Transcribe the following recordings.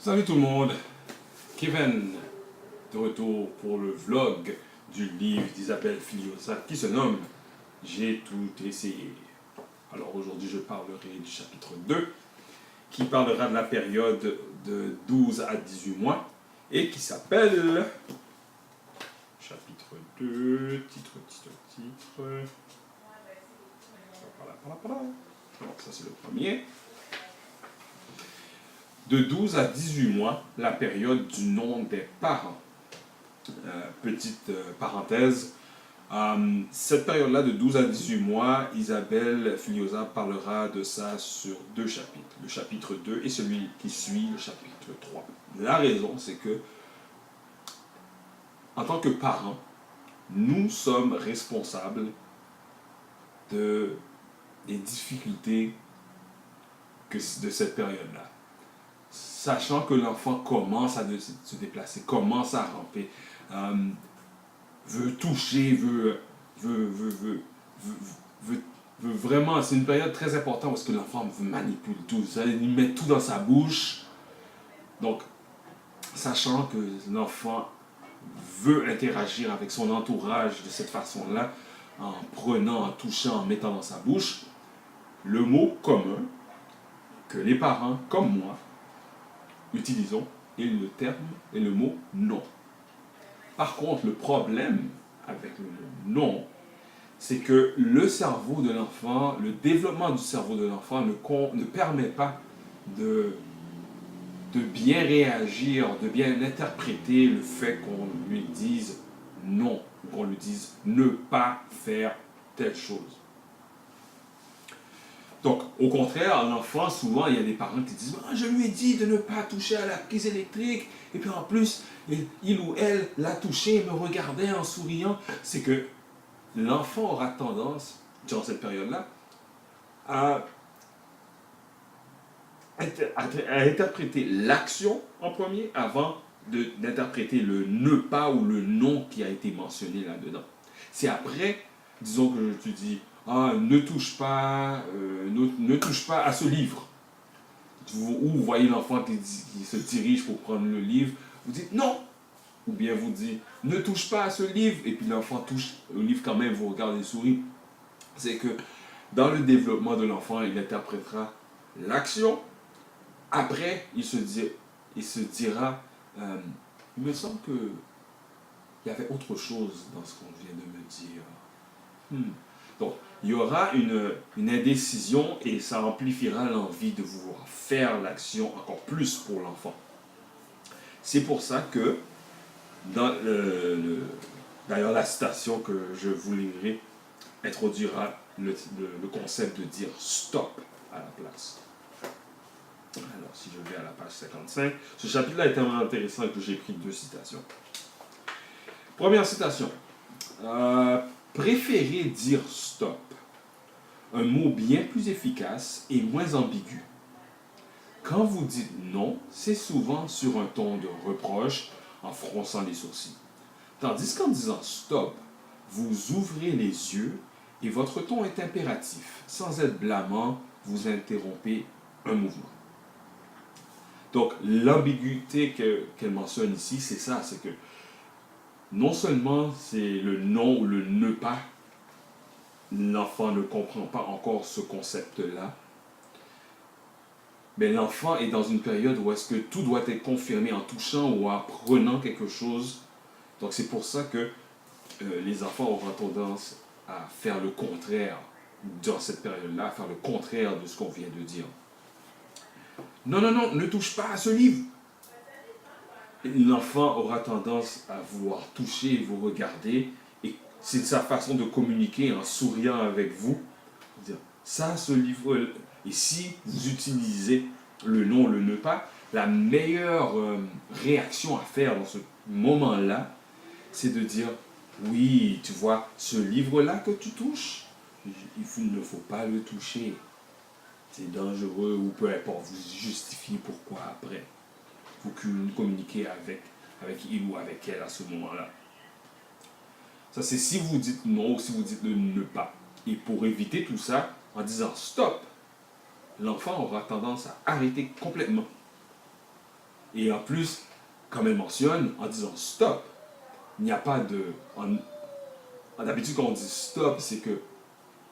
Salut tout le monde, Kevin, de retour pour le vlog du livre d'Isabelle Filiosa qui se nomme J'ai tout essayé. Alors aujourd'hui je parlerai du chapitre 2 qui parlera de la période de 12 à 18 mois et qui s'appelle chapitre 2, titre. Donc ça c'est le premier. De 12 à 18 mois, la période du nom des parents. Petite parenthèse, cette période-là de 12 à 18 mois, Isabelle Filiosa parlera de ça sur deux chapitres, le chapitre 2 et celui qui suit, le chapitre 3. La raison, c'est que, en tant que parents, nous sommes responsables des difficultés de cette période-là. Sachant que l'enfant commence à se déplacer, commence à ramper, veut toucher, veut vraiment, c'est une période très importante parce que l'enfant manipule tout, ça, il met tout dans sa bouche. Donc, sachant que l'enfant veut interagir avec son entourage de cette façon-là, en prenant, en touchant, en mettant dans sa bouche, le mot commun que les parents, comme moi, utilisons est le terme et le mot non. Par contre, le problème avec le mot non, c'est que le cerveau de l'enfant, le développement du cerveau de l'enfant ne permet pas de bien réagir, de bien interpréter le fait qu'on lui dise non, qu'on lui dise ne pas faire telle chose. Donc, au contraire, l'enfant, souvent, il y a des parents qui disent « Je lui ai dit de ne pas toucher à la prise électrique. » Et puis en plus, il ou elle l'a touché, me regardait en souriant. C'est que l'enfant aura tendance, durant cette période-là, à interpréter l'action en premier avant d'interpréter le ne pas ou le non qui a été mentionné là-dedans. C'est après, disons que tu dis ne touche pas, ne touche pas à ce livre. Ou vous voyez l'enfant qui se dirige pour prendre le livre, vous dites non. Ou bien vous dites ne touche pas à ce livre, et puis l'enfant touche au livre quand même, vous regardez et sourit. C'est que dans le développement de l'enfant, il interprétera l'action. Après, il se dira, il me semble qu'il y avait autre chose dans ce qu'on vient de me dire. Donc, il y aura une indécision et ça amplifiera l'envie de vouloir faire l'action encore plus pour l'enfant. C'est pour ça que, d'ailleurs, la citation que je vous lirai introduira le concept de dire stop à la place. Alors, si je vais à la page 55, ce chapitre-là est tellement intéressant que j'ai pris deux citations. Première citation. Préférez dire stop. Un mot bien plus efficace et moins ambigu. Quand vous dites non, c'est souvent sur un ton de reproche, en fronçant les sourcils. Tandis qu'en disant stop, vous ouvrez les yeux et votre ton est impératif. Sans être blâmant, vous interrompez un mouvement. Donc, l'ambiguïté qu'elle mentionne ici, c'est ça, c'est que non seulement c'est le non ou le ne pas, l'enfant ne comprend pas encore ce concept-là, mais l'enfant est dans une période où est-ce que tout doit être confirmé en touchant ou en prenant quelque chose. Donc c'est pour ça que les enfants auront tendance à faire le contraire dans cette période-là, à faire le contraire de ce qu'on vient de dire. Non, ne touche pas à ce livre. L'enfant aura tendance à vouloir toucher, vous regarder, et c'est sa façon de communiquer en souriant avec vous. Dire, ça, ce livre, et si vous utilisez le non, le ne pas, la meilleure réaction à faire dans ce moment-là, c'est de dire, oui, tu vois, ce livre-là que tu touches, il ne faut pas le toucher. C'est dangereux, ou peu importe, vous justifiez pourquoi après. Vous communiquez avec il ou avec elle à ce moment-là. Ça, c'est si vous dites non ou si vous dites le ne pas. Et pour éviter tout ça, en disant stop, l'enfant aura tendance à arrêter complètement. Et en plus, comme elle mentionne, en disant stop, il n'y a pas de... D'habitude, quand on dit stop, c'est que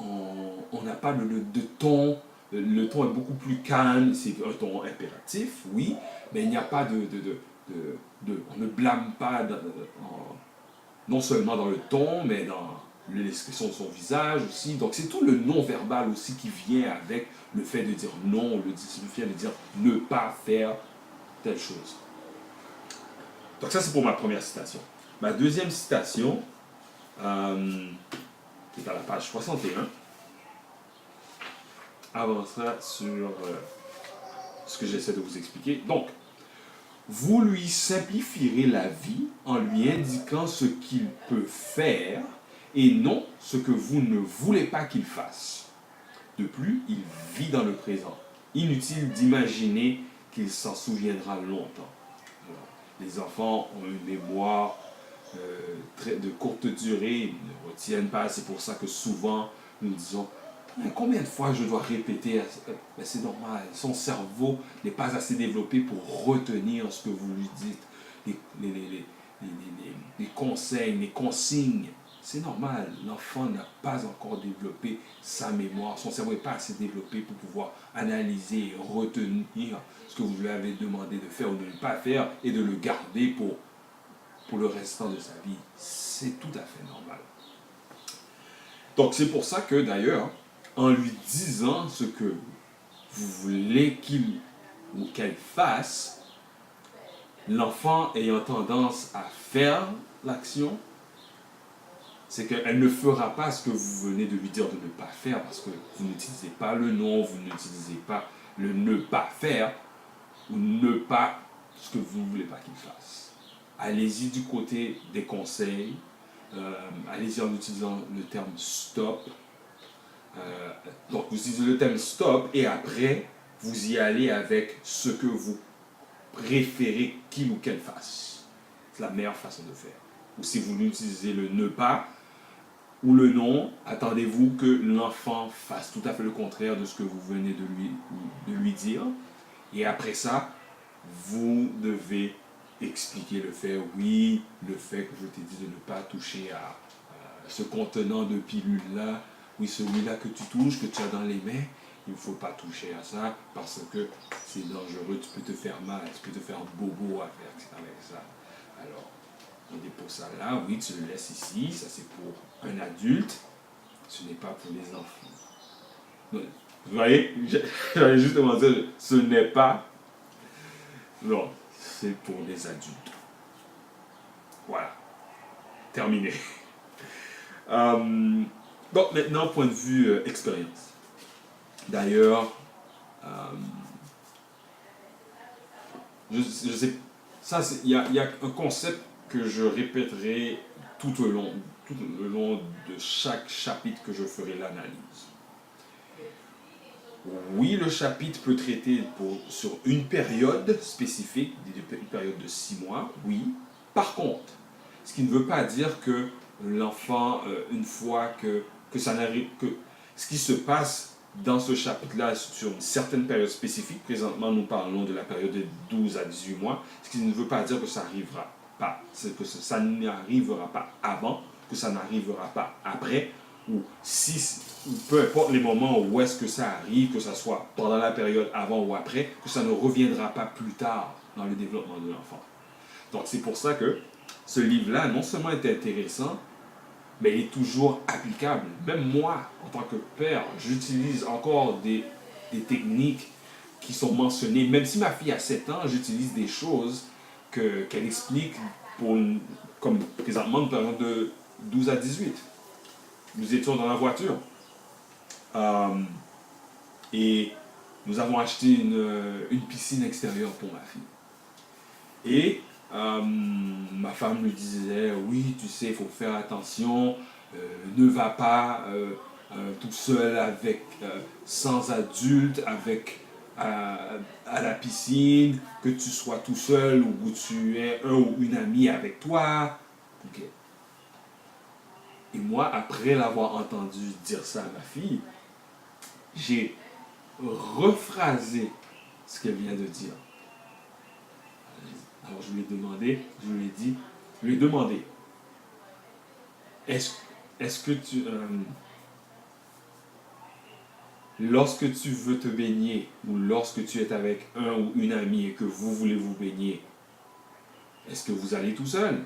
on n'a pas de ton. Le ton est beaucoup plus calme, c'est un ton impératif, oui, mais il n'y a pas on ne blâme pas non seulement dans le ton, mais dans l'expression de son visage aussi. Donc c'est tout le non-verbal aussi qui vient avec le fait de dire non, le fait de dire ne pas faire telle chose. Donc ça c'est pour ma première citation. Ma deuxième citation, qui est à la page 61, avancera sur ce que j'essaie de vous expliquer. Donc, vous lui simplifierez la vie en lui indiquant ce qu'il peut faire et non ce que vous ne voulez pas qu'il fasse. De plus, il vit dans le présent. Inutile d'imaginer qu'il s'en souviendra longtemps. Alors, les enfants ont une mémoire de courte durée, ils ne retiennent pas. C'est pour ça que souvent, nous disons combien de fois je dois répéter? Ben, c'est normal. Son cerveau n'est pas assez développé pour retenir ce que vous lui dites, les conseils, les consignes. C'est normal. L'enfant n'a pas encore développé sa mémoire. Son cerveau n'est pas assez développé pour pouvoir analyser et retenir ce que vous lui avez demandé de faire ou de ne pas faire et de le garder pour le restant de sa vie. C'est tout à fait normal. Donc c'est pour ça que d'ailleurs, en lui disant ce que vous voulez qu'il ou qu'elle fasse, l'enfant ayant tendance à faire l'action, c'est qu'elle ne fera pas ce que vous venez de lui dire de ne pas faire parce que vous n'utilisez pas le non, vous n'utilisez pas le ne pas faire ou ne pas ce que vous ne voulez pas qu'il fasse. Allez-y du côté des conseils, allez-y en utilisant le terme stop. Donc vous utilisez le terme stop et après vous y allez avec ce que vous préférez qu'il ou qu'elle fasse. C'est la meilleure façon de faire. Ou si vous utilisez le ne pas ou le non, attendez-vous que l'enfant fasse tout à fait le contraire de ce que vous venez de lui dire. Et après ça, vous devez expliquer le fait, oui, le fait que je t'ai dit de ne pas toucher à ce contenant de pilules-là, oui, celui-là que tu touches, que tu as dans les mains, il ne faut pas toucher à ça parce que c'est dangereux, tu peux te faire mal, tu peux te faire bobo avec ça. Alors, on dépose ça là, oui, tu le laisses ici, ça c'est pour un adulte, ce n'est pas pour les enfants. Donc, vous voyez, j'allais justement dire, ce n'est pas, non, c'est pour les adultes. Voilà, terminé. Donc maintenant, point de vue expérience. D'ailleurs, je sais, ça, il y a un concept que je répéterai tout au long de chaque chapitre que je ferai l'analyse. Oui, le chapitre peut traiter sur une période spécifique, une période de 6 mois, oui. Par contre, ce qui ne veut pas dire que l'enfant, une fois que ça n'arrive, que ce qui se passe dans ce chapitre-là sur une certaine période spécifique, présentement nous parlons de la période de 12 à 18 mois, ce qui ne veut pas dire que ça n'arrivera pas, c'est que ça n'arrivera pas avant, que ça n'arrivera pas après, ou peu importe les moments où est-ce que ça arrive, que ce soit pendant la période avant ou après, que ça ne reviendra pas plus tard dans le développement de l'enfant. Donc c'est pour ça que ce livre-là, non seulement est intéressant, mais il est toujours applicable. Même moi, en tant que père, j'utilise encore des techniques qui sont mentionnées. Même si ma fille a 7 ans, j'utilise des choses qu'elle explique comme présentement, nous parlons de 12 à 18. Nous étions dans la voiture et nous avons acheté une piscine extérieure pour ma fille. Et ma femme me disait, oui, tu sais, il faut faire attention, ne va pas tout seul sans adulte, à la piscine, que tu sois tout seul ou que tu aies un ou une amie avec toi. Okay. Et moi, après l'avoir entendu dire ça à ma fille, j'ai rephrasé ce qu'elle vient de dire. Alors je lui ai dit, je lui ai demandé, est-ce que lorsque tu veux te baigner, ou lorsque tu es avec un ou une amie et que vous voulez vous baigner, est-ce que vous allez tout seul?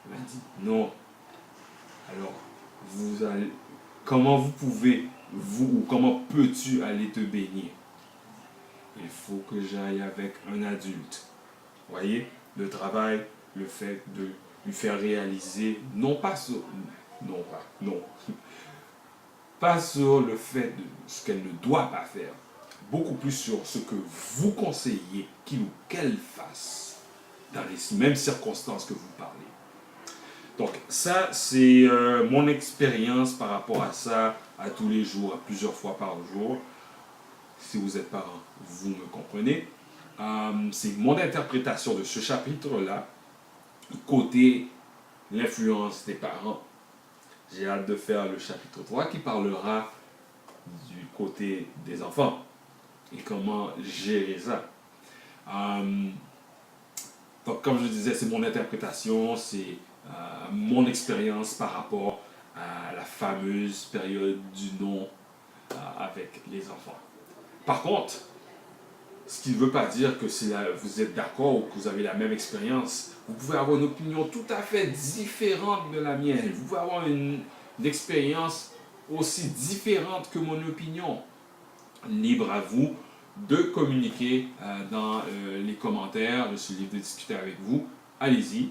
Elle m'a dit, non. Alors, comment vous pouvez, ou comment peux-tu aller te baigner? Il faut que j'aille avec un adulte. Voyez, le travail, le fait de lui faire réaliser, non, pas sur le fait de ce qu'elle ne doit pas faire, beaucoup plus sur ce que vous conseillez qu'il ou qu'elle fasse dans les mêmes circonstances que vous parlez. Donc ça, c'est mon expérience par rapport à ça, à tous les jours, à plusieurs fois par jour. Si vous êtes parent, vous me comprenez. C'est mon interprétation de ce chapitre-là, côté l'influence des parents. J'ai hâte de faire le chapitre 3 qui parlera du côté des enfants et comment gérer ça. Donc, comme je disais, c'est mon interprétation, c'est mon expérience par rapport à la fameuse période du non avec les enfants. Par contre, ce qui ne veut pas dire que si vous êtes d'accord ou que vous avez la même expérience. Vous pouvez avoir une opinion tout à fait différente de la mienne. Vous pouvez avoir une expérience aussi différente que mon opinion. Libre à vous de communiquer dans les commentaires. Je suis libre de discuter avec vous. Allez-y.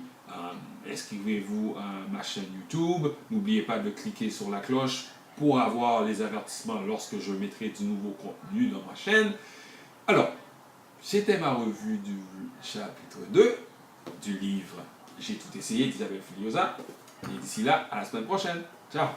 Inscrivez-vous à ma chaîne YouTube. N'oubliez pas de cliquer sur la cloche pour avoir les avertissements lorsque je mettrai du nouveau contenu dans ma chaîne. Alors, c'était ma revue du chapitre 2 du livre J'ai tout essayé d'Isabelle Filiosa. Et d'ici là, à la semaine prochaine. Ciao!